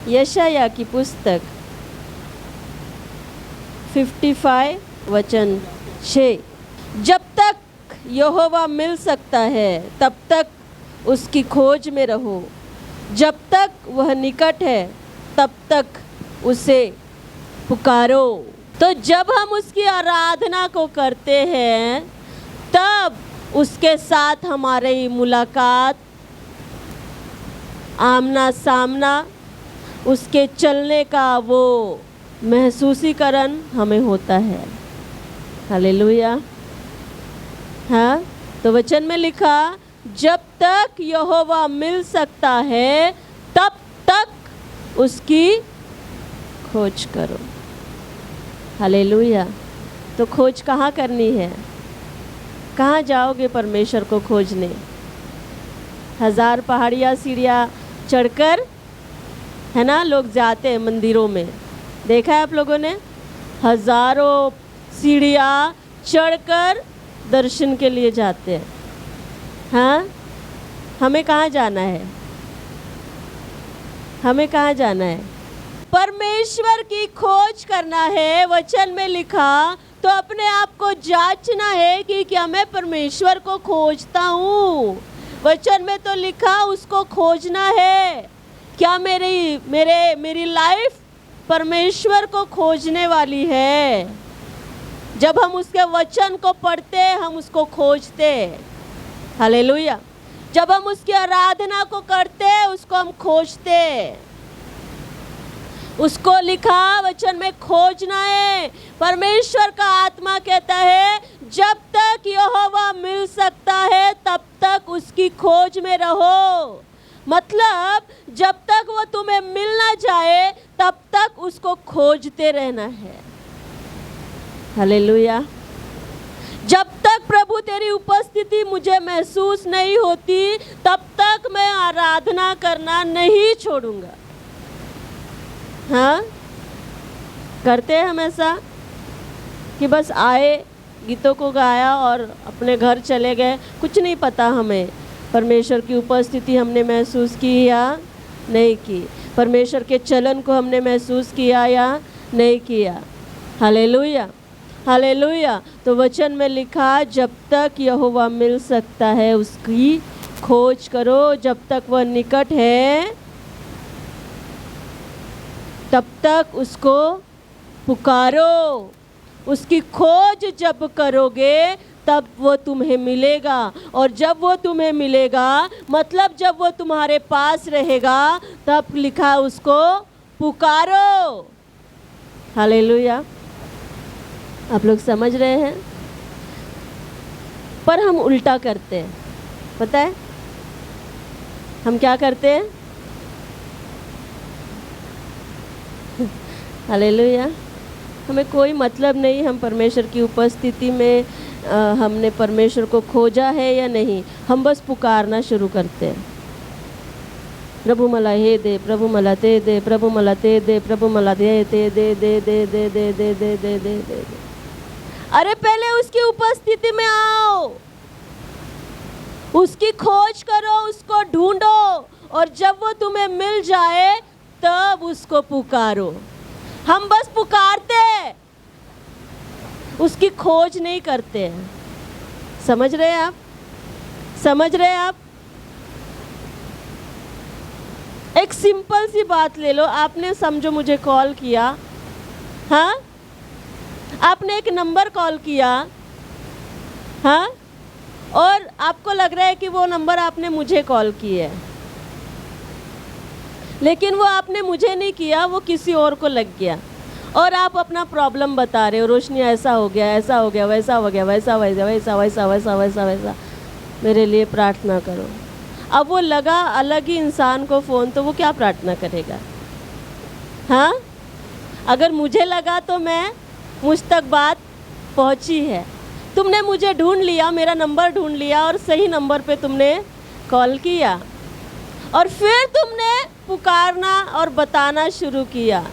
यशाया की पुस्तक 55 वचन 6। जब तक यहोवा मिल सकता है तब तक उसकी खोज में रहो, जब तक वह निकट है तब तक उसे पुकारो। तो जब हम उसकी आराधना को करते हैं तब उसके साथ हमारी मुलाकात, आमना सामना, उसके चलने का वो महसूसीकरण हमें होता है। हालेलुया। हाँ, तो वचन में लिखा जब तक यहोवा मिल सकता है तब तक उसकी खोज करो। हालेलुया। तो खोज कहाँ करनी है? कहाँ जाओगे परमेश्वर को खोजने? 1000 पहाड़ियाँ सीढ़ियाँ चढ़कर, है ना, लोग जाते हैं मंदिरों में। देखा है आप लोगों ने? हजारों सीढ़ियाँ चढ़कर दर्शन के लिए जाते हैं। हाँ, हमें कहाँ जाना है? हमें कहाँ जाना है? परमेश्वर की खोज करना है। वचन में लिखा तो अपने आप को जांचना है कि क्या मैं परमेश्वर को खोजता हूँ। वचन में तो लिखा उसको खोजना है। क्या मेरी लाइफ परमेश्वर को खोजने वाली है? जब हम उसके वचन को पढ़ते हम उसको खोजते। हालेलुया। जब हम उसकी आराधना को करते उसको हम खोजते। उसको लिखा वचन में खोजना है। परमेश्वर का आत्मा कहता है जब तक यहोवा मिल सकता है तब तक उसकी खोज में रहो। मतलब जब तक वो तुम्हें मिल ना जाए तब तक उसको खोजते रहना है। हालेलुया। जब तक प्रभु तेरी उपस्थिति मुझे महसूस नहीं होती तब तक मैं आराधना करना नहीं छोड़ूंगा। हाँ, करते हैं हम ऐसा कि बस आए, गीतों को गाया और अपने घर चले गए। कुछ नहीं पता हमें परमेश्वर की उपस्थिति हमने महसूस की या नहीं की, परमेश्वर के चलन को हमने महसूस किया या नहीं किया। Hallelujah, hallelujah. तो वचन में लिखा जब तक यहोवा मिल सकता है उसकी खोज करो, जब तक वह निकट है तब तक उसको पुकारो। उसकी खोज जब करोगे तब वो तुम्हें मिलेगा, और जब वो तुम्हें मिलेगा मतलब जब वो तुम्हारे पास रहेगा तब लिखा उसको पुकारो। हालेलुया। आप लोग समझ रहे हैं? पर हम उल्टा करते हैं। पता है हम क्या करते हैं? हालेलुया। हमें कोई मतलब नहीं हम परमेश्वर की उपस्थिति में हमने परमेश्वर को खोजा है या नहीं, हम बस पुकारना शुरू करते हैं। प्रभु मला हे दे, प्रभु मला ते दे, प्रभु मला ते दे, प्रभु मला दे ते दे दे दे दे दे दे दे दे दे दे। अरे पहले उसकी उपस्थिति में आओ, उसकी खोज करो, उसको ढूंढो, और जब वो तुम्हें मिल जाए तब उसको पुकारो। हम बस पुकारते हैं, उसकी खोज नहीं करते हैं। समझ रहे हैं आप? समझ रहे हैं आप? एक सिंपल सी बात ले लो। आपने समझो मुझे कॉल किया, हाँ, आपने एक नंबर कॉल किया, हाँ, और आपको लग रहा है कि वो नंबर आपने मुझे कॉल की है, लेकिन वो आपने मुझे नहीं किया, वो किसी और को लग गया, और आप अपना प्रॉब्लम बता रहे हो, रोशनी ऐसा हो गया, ऐसा हो गया, वैसा हो गया, वैसा वैसा वैसा वैसा वैसा वैसा वैसा, मेरे लिए प्रार्थना करो। अब वो लगा अलग ही इंसान को फ़ोन, तो वो क्या प्रार्थना करेगा? हाँ, अगर मुझे लगा तो मुझ तक बात पहुंची है, तुमने मुझे ढूंढ लिया, मेरा नंबर ढूंढ लिया और सही नंबर पे तुमने कॉल किया, और फिर तुमने पुकारना और बताना शुरू किया।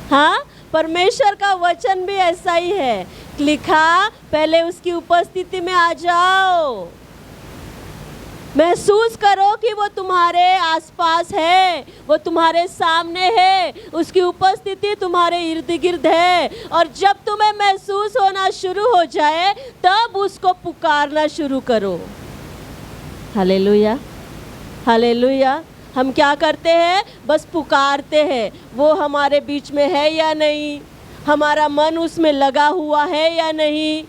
हाँ, परमेश्वर का वचन भी ऐसा ही है, लिखा पहले उसकी उपस्थिति में आ जाओ। महसूस करो कि वो तुम्हारे आसपास है, वो तुम्हारे सामने है, उसकी उपस्थिति तुम्हारे इर्द गिर्द है। और जब तुम्हें महसूस होना शुरू हो जाए तब उसको पुकारना शुरू करो। Hallelujah, hallelujah. हम क्या करते हैं? बस पुकारते हैं। वो हमारे बीच में है या नहीं, हमारा मन उसमें लगा हुआ है या नहीं,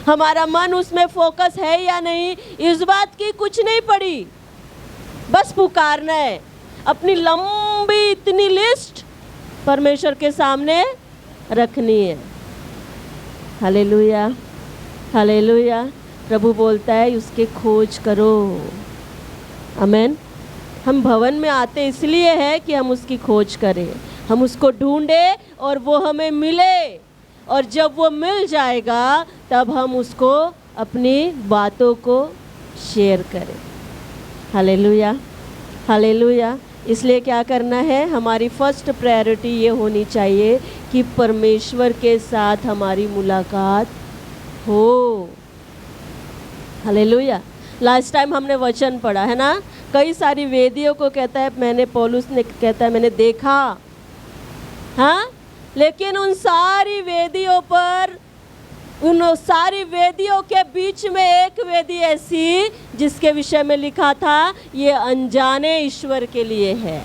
हमारा मन उसमें फोकस है या नहीं, इस बात की कुछ नहीं पड़ी। बस पुकारना है। अपनी लंबी इतनी लिस्ट परमेश्वर के सामने रखनी है। Hallelujah, hallelujah. प्रभु बोलता है उसके खोज करो। आमेन। हम भवन में आते इसलिए है कि हम उसकी खोज करें, हम उसको ढूंढे और वो हमें मिले। और जब वो मिल जाएगा तब हम उसको अपनी बातों को शेयर करें। Hallelujah, hallelujah. इसलिए क्या करना है? हमारी फर्स्ट प्रायोरिटी ये होनी चाहिए कि परमेश्वर के साथ हमारी मुलाकात हो। हालेलुया। लास्ट टाइम हमने वचन पढ़ा है ना, कई सारी वेदियों को कहता है, पौलुस ने कहता है मैंने देखा, हाँ, लेकिन उन सारी वेदियों पर, उन सारी वेदियों के बीच में एक वेदी ऐसी जिसके विषय में लिखा था ये अनजाने ईश्वर के लिए है।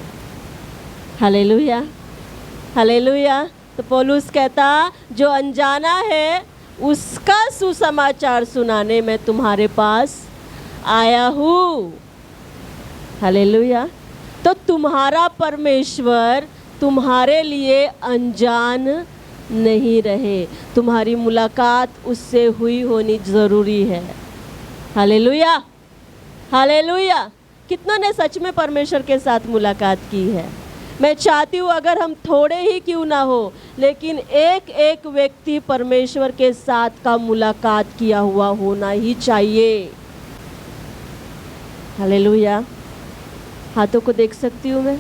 Hallelujah, hallelujah. तो पौलुस कहता जो अनजाना है उसका सुसमाचार सुनाने मैं तुम्हारे पास आया हूँ। हालेलुया। तो तुम्हारा परमेश्वर तुम्हारे लिए अनजान नहीं रहे, तुम्हारी मुलाकात उससे हुई होनी ज़रूरी है। Hallelujah, hallelujah. कितनों ने सच में परमेश्वर के साथ मुलाकात की है? मैं चाहती हूँ अगर हम थोड़े ही क्यों ना हो, लेकिन एक एक व्यक्ति परमेश्वर के साथ का मुलाकात किया हुआ होना ही चाहिए। हालेलुया। हाथों को देख सकती हूँ मैं?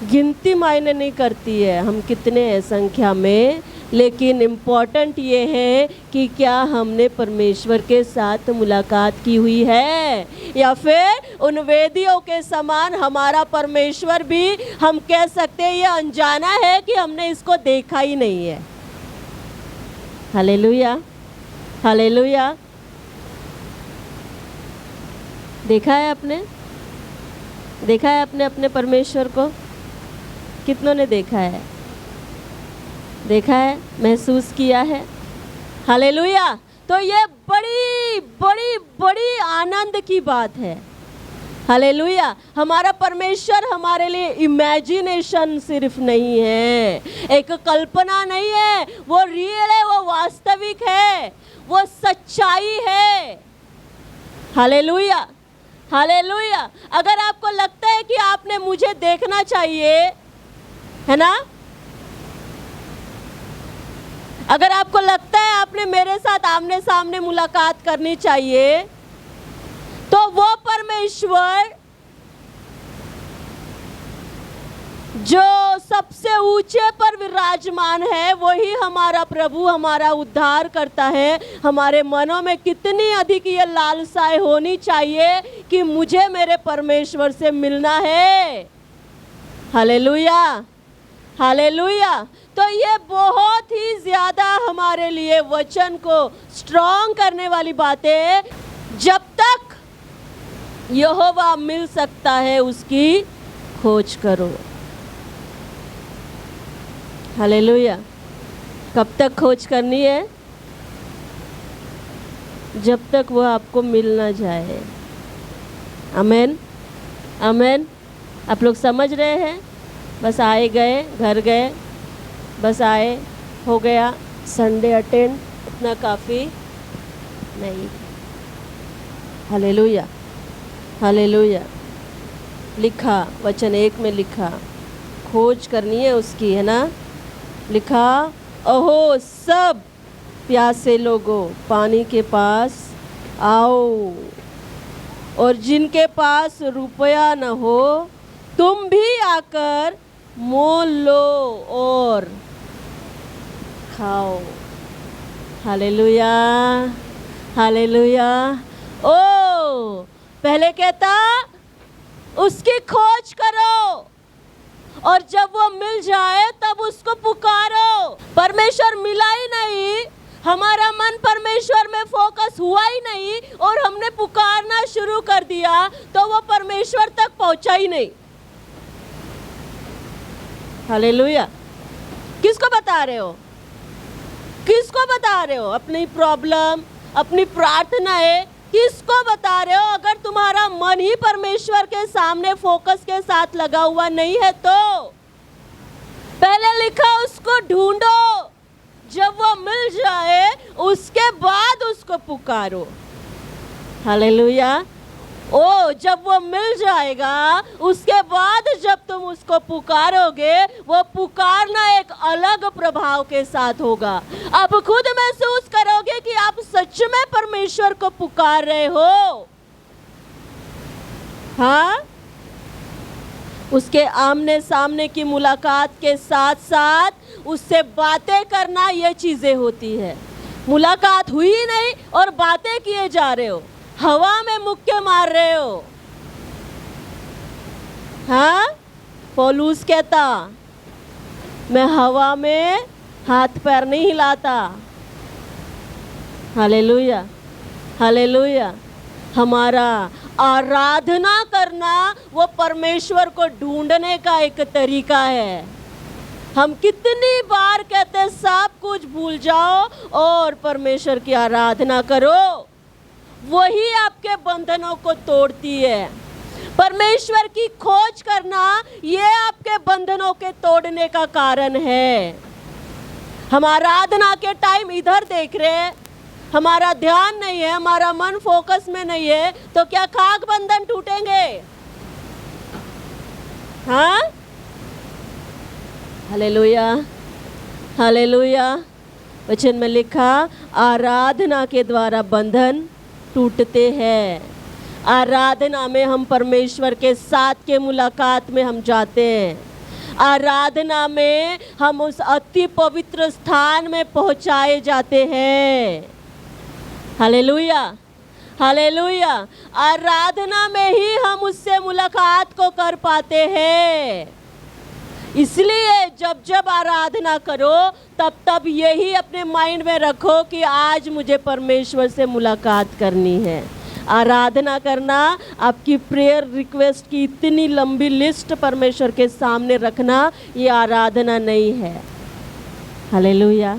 गिनती मायने नहीं करती है हम कितने हैं संख्या में, लेकिन इम्पॉर्टेंट ये है कि क्या हमने परमेश्वर के साथ मुलाकात की हुई है, या फिर उन वेदियों के समान हमारा परमेश्वर भी हम कह सकते हैं ये अनजाना है कि हमने इसको देखा ही नहीं है। Hallelujah, hallelujah. देखा है आपने? देखा है आपने अपने परमेश्वर को? कितनों ने देखा है? देखा है, महसूस किया है? हालेलुया। तो ये बड़ी बड़ी बड़ी आनंद की बात है। हालेलुया। हमारा परमेश्वर हमारे लिए इमेजिनेशन सिर्फ नहीं है, एक कल्पना नहीं है, वो रियल है, वो वास्तविक है, वो सच्चाई है। Hallelujah, hallelujah. अगर आपको लगता है कि आपने मुझे देखना चाहिए, है ना, अगर आपको लगता है आपने मेरे साथ आमने सामने मुलाकात करनी चाहिए, तो वो परमेश्वर जो सबसे ऊंचे पर विराजमान है वही हमारा प्रभु, हमारा उद्धार करता है। हमारे मनों में कितनी अधिक ये लालसाएं होनी चाहिए कि मुझे मेरे परमेश्वर से मिलना है। Hallelujah, hallelujah. तो ये बहुत ही ज़्यादा हमारे लिए वचन को स्ट्रॉन्ग करने वाली बात है। जब तक यहोवा मिल सकता है उसकी खोज करो। हालेलुया। कब तक खोज करनी है? जब तक वह आपको मिल ना जाए। आमेन, आमेन। आप लोग समझ रहे हैं? बस आए गए, घर गए, बस आए, हो गया, संडे अटेंड, इतना काफ़ी नहीं। Hallelujah, hallelujah. लिखा, वचन 1 में लिखा, खोज करनी है उसकी, है ना? लिखा, ओहो सब प्यासे लोगों पानी के पास आओ, और जिनके पास रुपया न हो तुम भी आकर मोल लो और खाओ। Hallelujah, hallelujah. ओ पहले कहता उसकी खोज करो, और जब वो मिल जाए तब उसको पुकारो। परमेश्वर मिला ही नहीं, हमारा मन परमेश्वर में फोकस हुआ ही नहीं, और हमने पुकारना शुरू कर दिया तो वो परमेश्वर तक पहुंचा ही नहीं। हालेलुया। किसको बता रहे हो? किसको बता रहे हो? अपनी प्रॉब्लम, अपनी प्रार्थनाएं किसको बता रहे हो? अगर तुम्हारा मन ही परमेश्वर के सामने फोकस के साथ लगा हुआ नहीं है तो पहले लिखा उसको ढूंढो, जब वो मिल जाए उसके बाद उसको पुकारो। हालेलुया। ओ जब वो मिल जाएगा उसके बाद जब तुम उसको पुकारोगे, वो पुकारना एक अलग प्रभाव के साथ होगा। आप खुद महसूस करोगे कि आप सच में परमेश्वर को पुकार रहे हो। हाँ, उसके आमने सामने की मुलाकात के साथ साथ उससे बातें करना, ये चीजें होती है। मुलाकात हुई नहीं और बातें किए जा रहे हो, हवा में मुक्के मार रहे हो। हाँ, पौलुस कहता मैं हवा में हाथ पैर नहीं हिलाता। Hallelujah, hallelujah. हमारा आराधना करना वो परमेश्वर को ढूंढने का एक तरीका है। हम कितनी बार कहते हैं सब कुछ भूल जाओ और परमेश्वर की आराधना करो, वही आपके बंधनों को तोड़ती है। परमेश्वर की खोज करना ये आपके बंधनों के तोड़ने का कारण है। हम आराधना के टाइम इधर देख रहे हैं, हमारा ध्यान नहीं है, हमारा मन फोकस में नहीं है, तो क्या खाक बंधन टूटेंगे? हाँ, हालेलुया, हालेलुया। वचन में लिखा आराधना के द्वारा बंधन टूटते हैं। आराधना में हम परमेश्वर के साथ के मुलाकात में हम जाते हैं। आराधना में हम उस अति पवित्र स्थान में पहुंचाए जाते हैं। Hallelujah, hallelujah. आराधना में ही हम उससे मुलाकात को कर पाते हैं। इसलिए जब जब आराधना करो तब तब यही अपने माइंड में रखो कि आज मुझे परमेश्वर से मुलाकात करनी है। आराधना करना, आपकी प्रेयर रिक्वेस्ट की इतनी लंबी लिस्ट परमेश्वर के सामने रखना, ये आराधना नहीं है। हालेलुया।